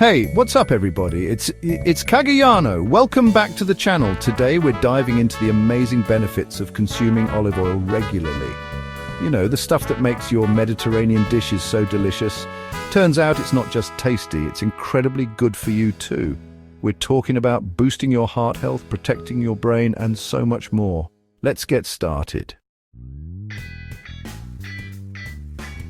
Hey, what's up everybody? It's Kagayano. Welcome back to the channel. Today we're diving into the amazing benefits of consuming olive oil regularly. You know, the stuff that makes your Mediterranean dishes so delicious. Turns out it's not just tasty, it's incredibly good for you too. We're talking about boosting your heart health, protecting your brain, and so much more. Let's get started.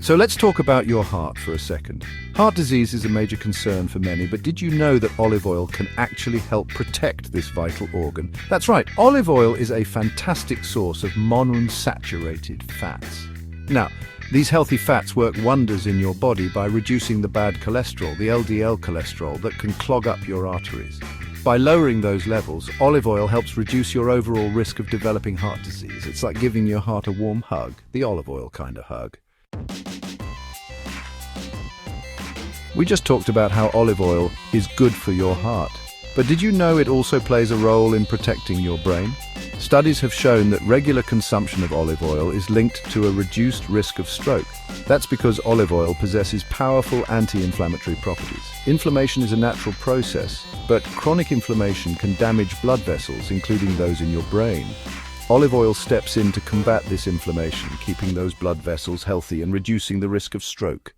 So let's talk about your heart for a second. Heart disease is a major concern for many, but did you know that olive oil can actually help protect this vital organ? That's right, olive oil is a fantastic source of monounsaturated fats. Now, these healthy fats work wonders in your body by reducing the bad cholesterol, the LDL cholesterol, that can clog up your arteries. By lowering those levels, olive oil helps reduce your overall risk of developing heart disease. It's like giving your heart a warm hug, the olive oil kind of hug. We just talked about how olive oil is good for your heart. But did you know it also plays a role in protecting your brain? Studies have shown that regular consumption of olive oil is linked to a reduced risk of stroke. That's because olive oil possesses powerful anti-inflammatory properties. Inflammation is a natural process, but chronic inflammation can damage blood vessels, including those in your brain. Olive oil steps in to combat this inflammation, keeping those blood vessels healthy and reducing the risk of stroke.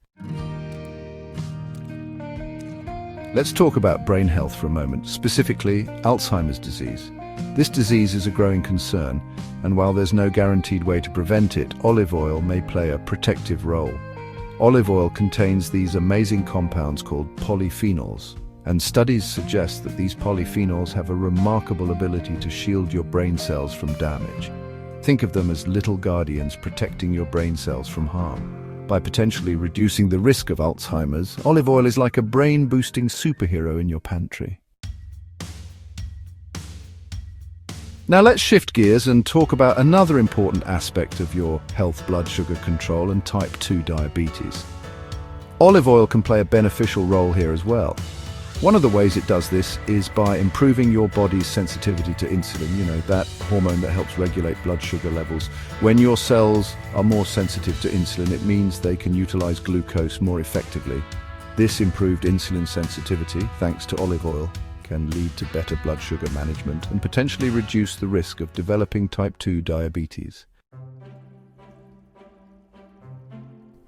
Let's talk about brain health for a moment, specifically Alzheimer's disease. This disease is a growing concern, and while there's no guaranteed way to prevent it, olive oil may play a protective role. Olive oil contains these amazing compounds called polyphenols, and studies suggest that these polyphenols have a remarkable ability to shield your brain cells from damage. Think of them as little guardians protecting your brain cells from harm. By potentially reducing the risk of Alzheimer's, olive oil is like a brain-boosting superhero in your pantry. Now let's shift gears and talk about another important aspect of your health: blood sugar control and type 2 diabetes. Olive oil can play a beneficial role here as well. One of the ways it does this is by improving your body's sensitivity to insulin, you know, that hormone that helps regulate blood sugar levels. When your cells are more sensitive to insulin, it means they can utilize glucose more effectively. This improved insulin sensitivity, thanks to olive oil, can lead to better blood sugar management and potentially reduce the risk of developing type 2 diabetes.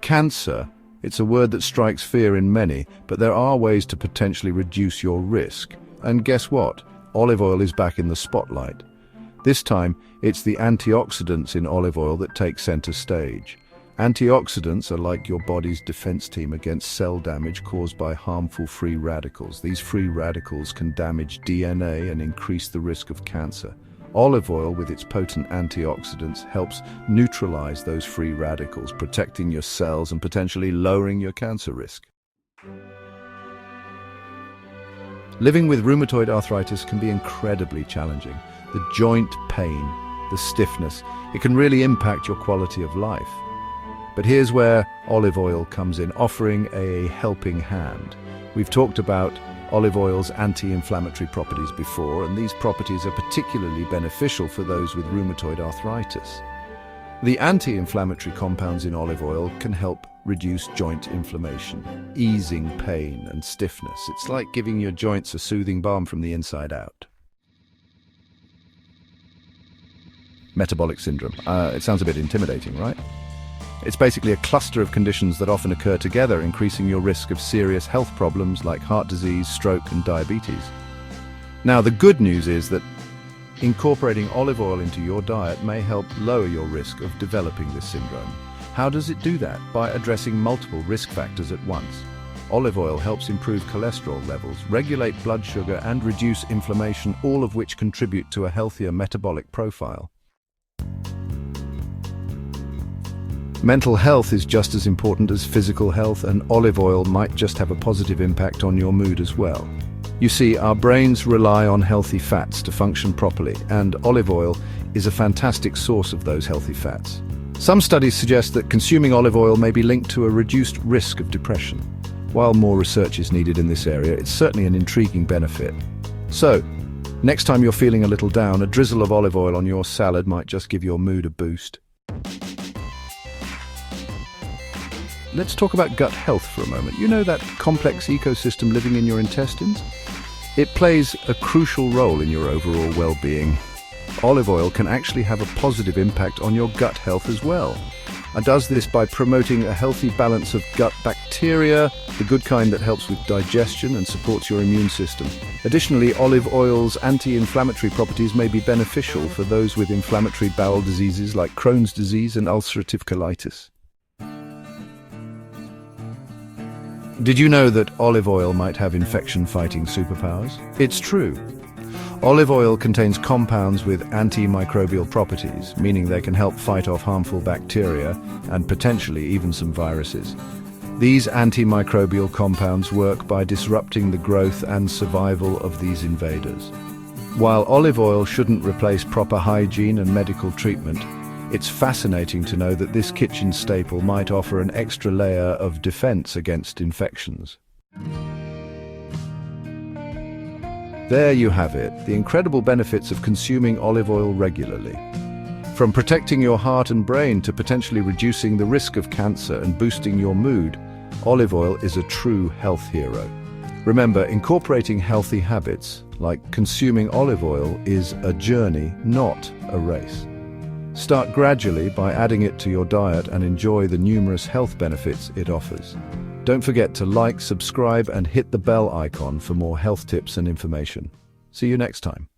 Cancer. It's a word that strikes fear in many, but there are ways to potentially reduce your risk. And guess what? Olive oil is back in the spotlight. This time, it's the antioxidants in olive oil that take center stage. Antioxidants are like your body's defense team against cell damage caused by harmful free radicals. These free radicals can damage DNA and increase the risk of cancer. Olive oil, with its potent antioxidants, helps neutralize those free radicals, protecting your cells and potentially lowering your cancer risk. Living with rheumatoid arthritis can be incredibly challenging. The joint pain, the stiffness, it can really impact your quality of life. But here's where olive oil comes in, offering a helping hand. We've talked about olive oil's anti-inflammatory properties before, and these properties are particularly beneficial for those with rheumatoid arthritis. The anti-inflammatory compounds in olive oil can help reduce joint inflammation, easing pain and stiffness. It's like giving your joints a soothing balm from the inside out. Metabolic syndrome. It sounds a bit intimidating, right? It's basically a cluster of conditions that often occur together, increasing your risk of serious health problems like heart disease, stroke, and diabetes. Now, the good news is that incorporating olive oil into your diet may help lower your risk of developing this syndrome. How does it do that? By addressing multiple risk factors at once. Olive oil helps improve cholesterol levels, regulate blood sugar, and reduce inflammation, all of which contribute to a healthier metabolic profile. Mental health is just as important as physical health, and olive oil might just have a positive impact on your mood as well. You see, our brains rely on healthy fats to function properly, and olive oil is a fantastic source of those healthy fats. Some studies suggest that consuming olive oil may be linked to a reduced risk of depression. While more research is needed in this area, it's certainly an intriguing benefit. So, next time you're feeling a little down, a drizzle of olive oil on your salad might just give your mood a boost. let's talk about gut health for a moment. You know that complex ecosystem living in your intestines? It plays a crucial role in your overall well-being. Olive oil can actually have a positive impact on your gut health as well, and does this by promoting a healthy balance of gut bacteria, the good kind that helps with digestion and supports your immune system. Additionally, olive oil's anti-inflammatory properties may be beneficial for those with inflammatory bowel diseases like Crohn's disease and ulcerative colitis. Did you know that olive oil might have infection-fighting superpowers? It's true. Olive oil contains compounds with antimicrobial properties, meaning they can help fight off harmful bacteria and potentially even some viruses. These antimicrobial compounds work by disrupting the growth and survival of these invaders. While olive oil shouldn't replace proper hygiene and medical treatment, it's fascinating to know that this kitchen staple might offer an extra layer of defense against infections. There you have it, the incredible benefits of consuming olive oil regularly. From protecting your heart and brain to potentially reducing the risk of cancer and boosting your mood, olive oil is a true health hero. Remember, incorporating healthy habits, like consuming olive oil, is a journey, not a race. Start gradually by adding it to your diet and enjoy the numerous health benefits it offers. Don't forget to like, subscribe, and hit the bell icon for more health tips and information. See you next time.